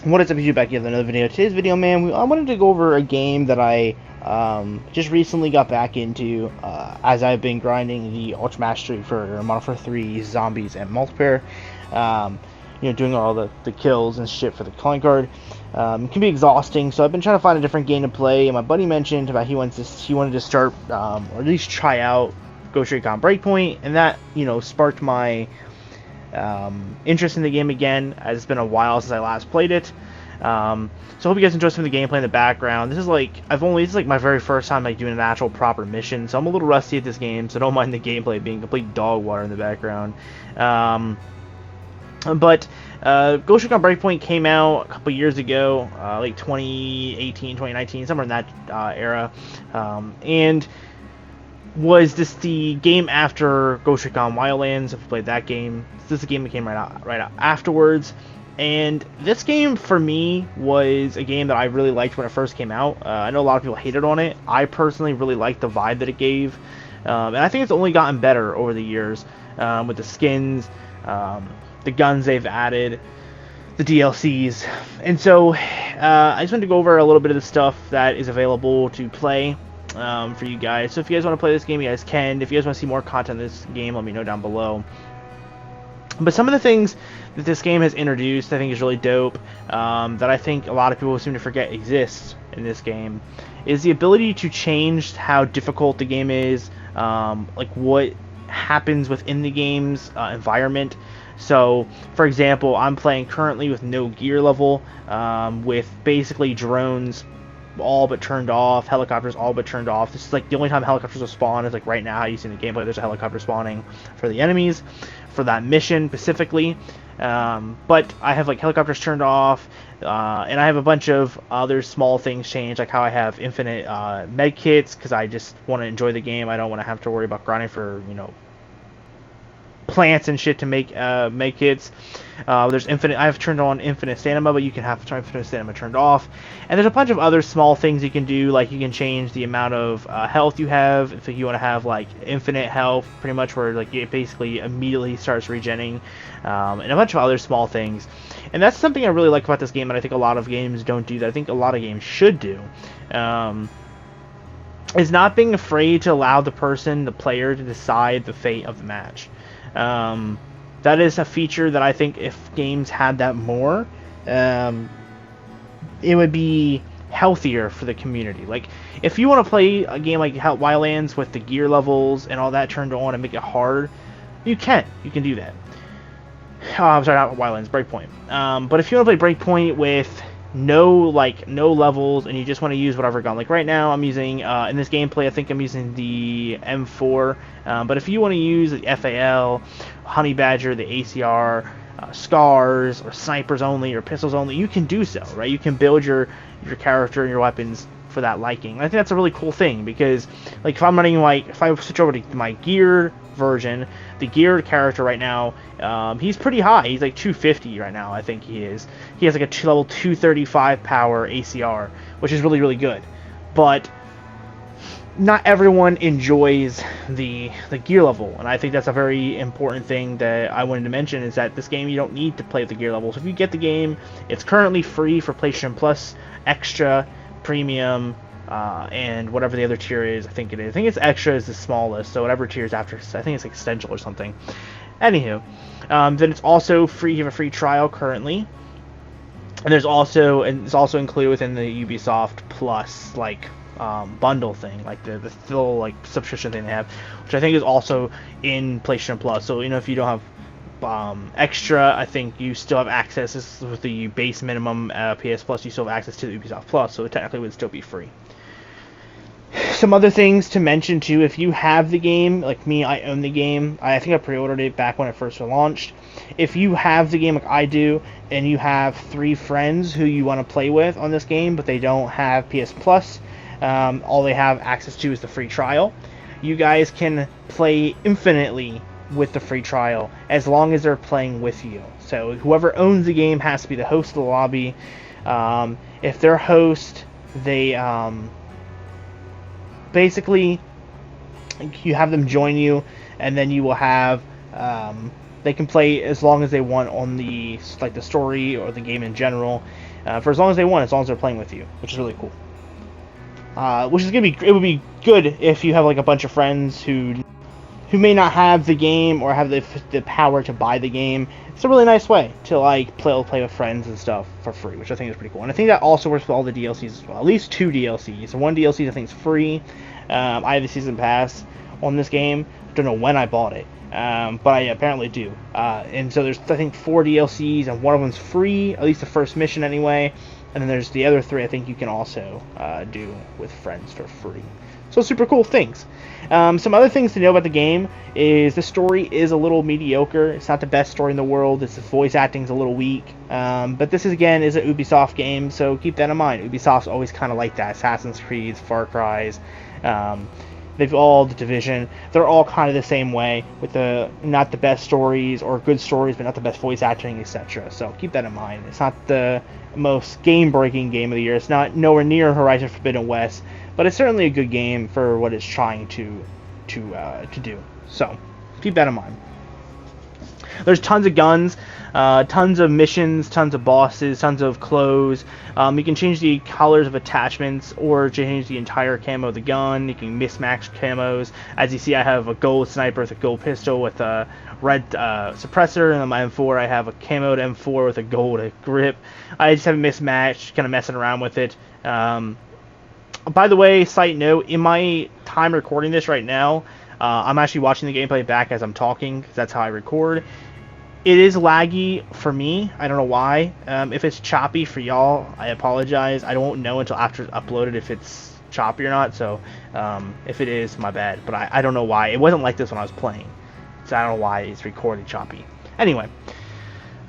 What is up, YouTube? Back here with another video. Today's video, man, I wanted to go over a game that I just recently got back into as I've been grinding the Ultra Mastery for Modern Warfare 3 Zombies and multiplayer. Doing all the kills and shit for the calling card. It can be exhausting, so I've been trying to find a different game to play. And my buddy mentioned about he wanted to start or at least try out Ghost Recon Breakpoint, and that sparked my interest in the game again, as it's been a while since I last played it. So I hope you guys enjoy some of the gameplay in the background. This is like my very first time doing an actual proper mission, so I'm a little rusty at this game, so don't mind the gameplay being complete dog water in the background. But Ghost Recon Breakpoint came out a couple years ago, like 2018, 2019, somewhere in that era, and was this the game after Ghost Recon Wildlands? If you played that game, this is the game that came right out afterwards. And this game for me was a game that I really liked when it first came out. I know a lot of people hated on it. I personally really liked the vibe that it gave, and I think it's only gotten better over the years with the skins, the guns they've added, the DLCs, and so I just wanted to go over a little bit of the stuff that is available to play for you guys. So if you guys want to play this game, you guys can. If you guys want to see more content in this game, let me know down below. But some of the things that this game has introduced, I think, is really dope, that I think a lot of people seem to forget exists in this game, is the ability to change how difficult the game is, like what happens within the game's environment. So, for example, I'm playing currently with no gear level, with basically drones all but turned off, helicopters all but turned off. This is like the only time helicopters will spawn is like right now. How you see in the gameplay, there's a helicopter spawning for the enemies for that mission specifically. But I have like helicopters turned off, and I have a bunch of other small things changed, like how I have infinite med kits because I just want to enjoy the game. I don't want to have to worry about grinding for plants and shit to make med kits. There's infinite. I've turned on infinite stamina, but you can have infinite stamina turned off. And there's a bunch of other small things you can do, like you can change the amount of health you have. If you want to have like infinite health, pretty much, where like it basically immediately starts regenning, and a bunch of other small things. And that's something I really like about this game, and I think a lot of games don't do that. I think a lot of games should do. Is not being afraid to allow the player, to decide the fate of the match. That is a feature that I think if games had that more, it would be healthier for the community. Like, if you want to play a game like Wildlands with the gear levels and all that turned on and make it hard, you can do that. I'm sorry, not Wildlands, Breakpoint. But if you want to play Breakpoint with no levels and you just want to use whatever gun, like right now I'm using in this gameplay I think I'm using the M4, but if you want to use the FAL, Honey Badger, the ACR, scars, or snipers only, or pistols only, you can do so, right? You can build your character and your weapons for that liking. And I think that's a really cool thing, because like if I'm running if I switch over to my geared version, the geared character right now, he's pretty high. He's like 250 right now, I think he is. He has like a level 235 power ACR, which is really, really good. But not everyone enjoys the gear level, and I think that's a very important thing that I wanted to mention, is that this game you don't need to play with the gear level. So if you get the game, it's currently free for PlayStation Plus, Extra, Premium, and whatever the other tier is. I think it's Extra is the smallest, so whatever tier is after, I think it's like Essential or something. Anywho, then it's also free. You have a free trial currently, and it's also included within the Ubisoft Plus bundle thing, like the full subscription thing they have, which I think is also in PlayStation Plus. So if you don't have Extra, I think you still have access. This is with the base minimum PS Plus. You still have access to the Ubisoft Plus, so it technically would still be free. Some other things to mention too: if you have the game, like me, I own the game. I think I pre-ordered it back when it first launched. If you have the game like I do, and you have 3 friends who you want to play with on this game, but they don't have PS Plus, all they have access to is the free trial, you guys can play infinitely with the free trial as long as they're playing with you. So whoever owns the game has to be the host of the lobby. If they're host, they basically you have them join you, and then you will have They can play as long as they want on the story or the game in general, for as long as they want, as long as they're playing with you, which is really cool. Which is it would be good if you have like a bunch of friends who may not have the game or have the power to buy the game. It's a really nice way to like play with friends and stuff for free, which I think is pretty cool. And I think that also works with all the DLCs as well. At least 2 DLCs. So one DLC I think is free. I have the season pass on this game. Don't know when I bought it, but I apparently do. And so there's I think 4 DLCs, and one of them's free, at least the first mission anyway. And then there's the other 3 I think you can also do with friends for free. So super cool things. Some other things to know about the game is the story is a little mediocre. It's not the best story in the world. The voice acting's a little weak. But this is an Ubisoft game, so keep that in mind. Ubisoft's always kind of like that. Assassin's Creed, Far Cry's, they've all the Division. They're all kind of the same way, with not the best stories or good stories, but not the best voice acting, etc. So keep that in mind. It's not the most game-breaking game of the year. It's not nowhere near Horizon Forbidden West. But it's certainly a good game for what it's trying to do. So keep that in mind. There's tons of guns, tons of missions, tons of bosses, tons of clothes. You can change the colors of attachments or change the entire camo of the gun. You can mismatch camos. As you see, I have a gold sniper with a gold pistol with a red suppressor, and on my M4 I have a camoed M4 with a gold grip. I just haven't mismatched, kind of messing around with it. By the way, side note, in my time recording this right now, I'm actually watching the gameplay back as I'm talking, because that's how I record. It is laggy for me. I don't know why. If it's choppy for y'all, I apologize. I won't know until after it's uploaded if it's choppy or not, so if it is, my bad. But I don't know why. It wasn't like this when I was playing, so I don't know why it's recording choppy. Anyway.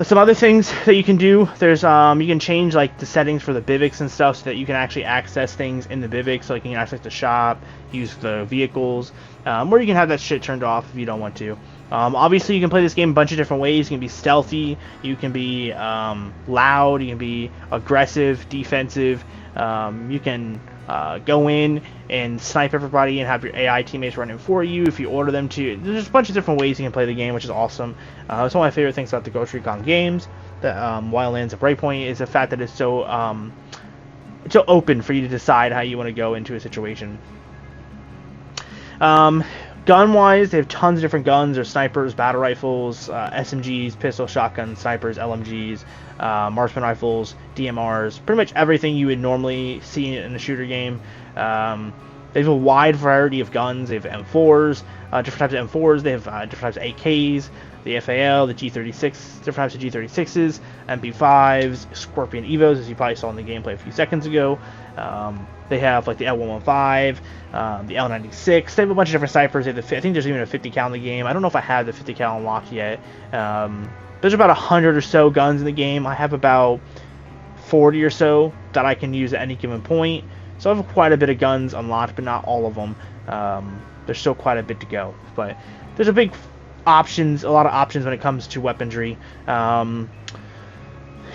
Some other things that you can do, there's you can change like the settings for the Bivics and stuff so that you can actually access things in the Bivics, so you can access the shop, use the vehicles, or you can have that shit turned off if you don't want to. Obviously you can play this game a bunch of different ways. You can be stealthy, you can be loud, you can be aggressive, defensive, you can go in and snipe everybody and have your AI teammates running for you if you order them to. There's a bunch of different ways you can play the game, which is awesome. It's one of my favorite things about the Ghost Recon games, the Wildlands and Breakpoint, is the fact that it's so open for you to decide how you want to go into a situation. Gun-wise, they have tons of different guns. There's snipers, battle rifles, SMGs, pistols, shotguns, snipers, LMGs, marksman rifles, DMRs, pretty much everything you would normally see in a shooter game. They have a wide variety of guns. They have M4s, different types of M4s. They have different types of AKs, the FAL, the G36, different types of G36s, MP5s, Scorpion Evos, as you probably saw in the gameplay a few seconds ago. They have like the L115, the L96. They have a bunch of different snipers. They have I think there's even a 50 cal in the game. I don't know if I have the 50 cal unlocked yet. There's about 100 or so guns in the game. I have about 40 or so that I can use at any given point. So I have quite a bit of guns unlocked, but not all of them. There's still quite a bit to go. But there's a lot of options when it comes to weaponry.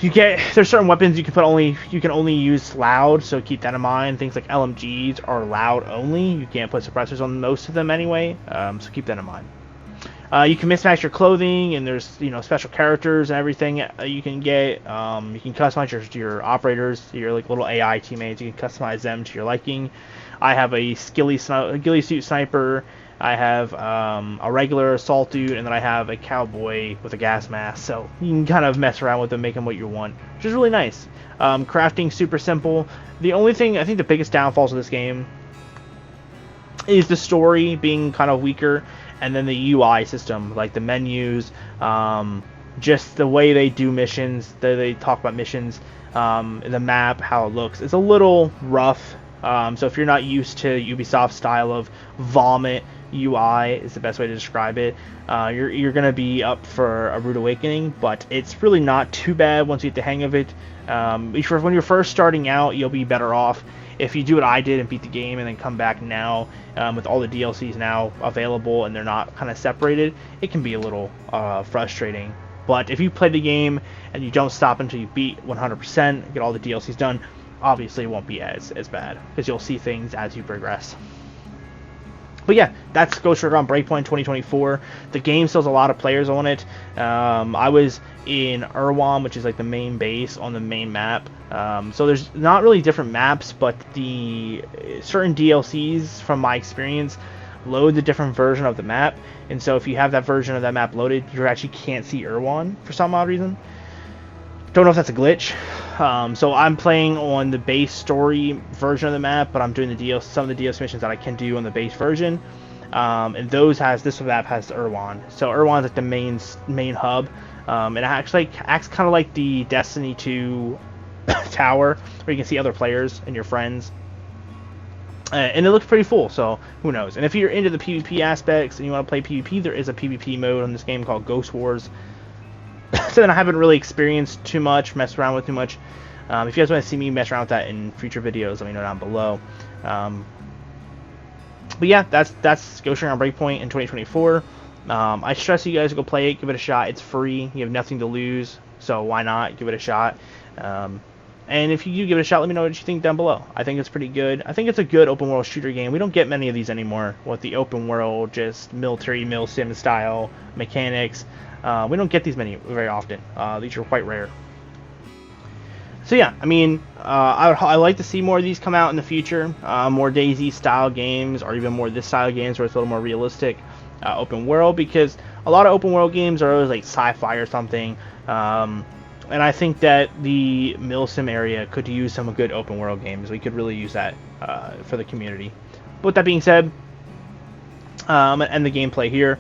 There's certain weapons you can only use loud, so keep that in mind. Things like LMGs are loud only. You can't put suppressors on most of them anyway, so keep that in mind. You can mismatch your clothing, and there's special characters and everything you can get. You can customize your operators, your like little AI teammates. You can customize them to your liking. I have a ghillie suit sniper. I have a regular assault dude, and then I have a cowboy with a gas mask. So you can kind of mess around with them, make them what you want, which is really nice. Crafting super simple. The only thing, I think the biggest downfalls of this game is the story being kind of weaker, and then the UI system, like the menus, just the way they do missions, they talk about missions, the map, how it looks. It's a little rough. So if you're not used to Ubisoft's style of vomit UI, is the best way to describe it, you're going to be up for a rude awakening, but it's really not too bad once you get the hang of it. When you're first starting out, you'll be better off. If you do what I did and beat the game and then come back now with all the DLCs now available and they're not kind of separated, it can be a little frustrating. But if you play the game and you don't stop until you beat 100%, get all the DLCs done, obviously it won't be as bad, because you'll see things as you progress. But yeah, that's Ghost Recon Breakpoint 2024. The game still has a lot of players on it. I was in Irwan, which is like the main base on the main map. So there's not really different maps, but the certain DLCs, from my experience, load the different version of the map. And so if you have that version of that map loaded, you actually can't see Irwan for some odd reason. Don't know if that's a glitch. So I'm playing on the base story version of the map, but I'm doing some of the DLC missions that I can do on the base version. And this map has Irwan. So Irwan's like the main hub, and it actually acts kind of like the Destiny 2 tower, where you can see other players and your friends. And it looks pretty full, so who knows. And if you're into the PvP aspects and you want to play PvP, there is a PvP mode on this game called Ghost Wars. So then I haven't really experienced too much, messed around with too much. If you guys want to see me mess around with that in future videos, let me know down below. But yeah, that's Ghost Recon Breakpoint in 2024. I stress you guys to go play it, give it a shot. It's free. You have nothing to lose, so why not give it a shot? And if you do give it a shot, let me know what you think down below. I think it's pretty good. I think it's a good open world shooter game. We don't get many of these anymore with the open world, just military mil sim style mechanics. We don't get these many very often. These are quite rare. So yeah, I mean, I like to see more of these come out in the future. More DayZ style games, or even more this style games where it's a little more realistic open world, because a lot of open world games are always like sci-fi or something. And I think that the Milsim area could use some good open world games. We could really use that for the community. But with that being said, and the gameplay here.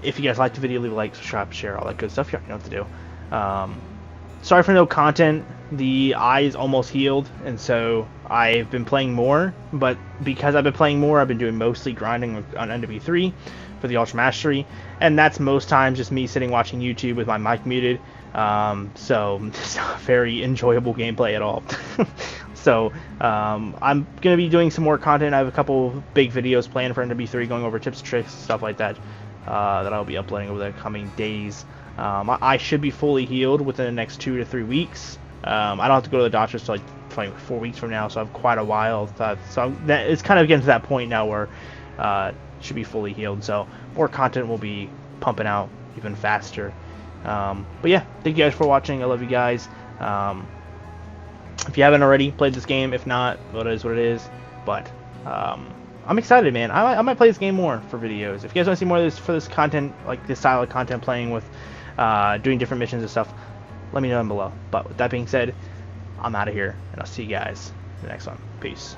If you guys liked the video, leave a like, subscribe, share, all that good stuff. You already know what to do. Sorry for no content. The eye is almost healed, and so I've been playing more. But because I've been playing more, I've been doing mostly grinding on NW3 for the Ultra Mastery, and that's most times just me sitting watching YouTube with my mic muted. So it's not very enjoyable gameplay at all. So I'm gonna be doing some more content. I have a couple big videos planned for NW3, going over tips, tricks, stuff like that. That I'll be uploading over the coming days. I should be fully healed within the next 2 to 3 weeks. I don't have to go to the doctor until like 4 weeks from now, so I have quite a while. So it's kind of getting to that point now where should be fully healed. So more content will be pumping out even faster. But yeah, thank you guys for watching. I love you guys. If you haven't already played this game, if not, well, it is what it is. But I'm excited, man. I might play this game more for videos. If you guys want to see more of this for this content, like this style of content, playing with doing different missions and stuff, let me know down below. But with that being said, I'm out of here, and I'll see you guys in the next one. Peace.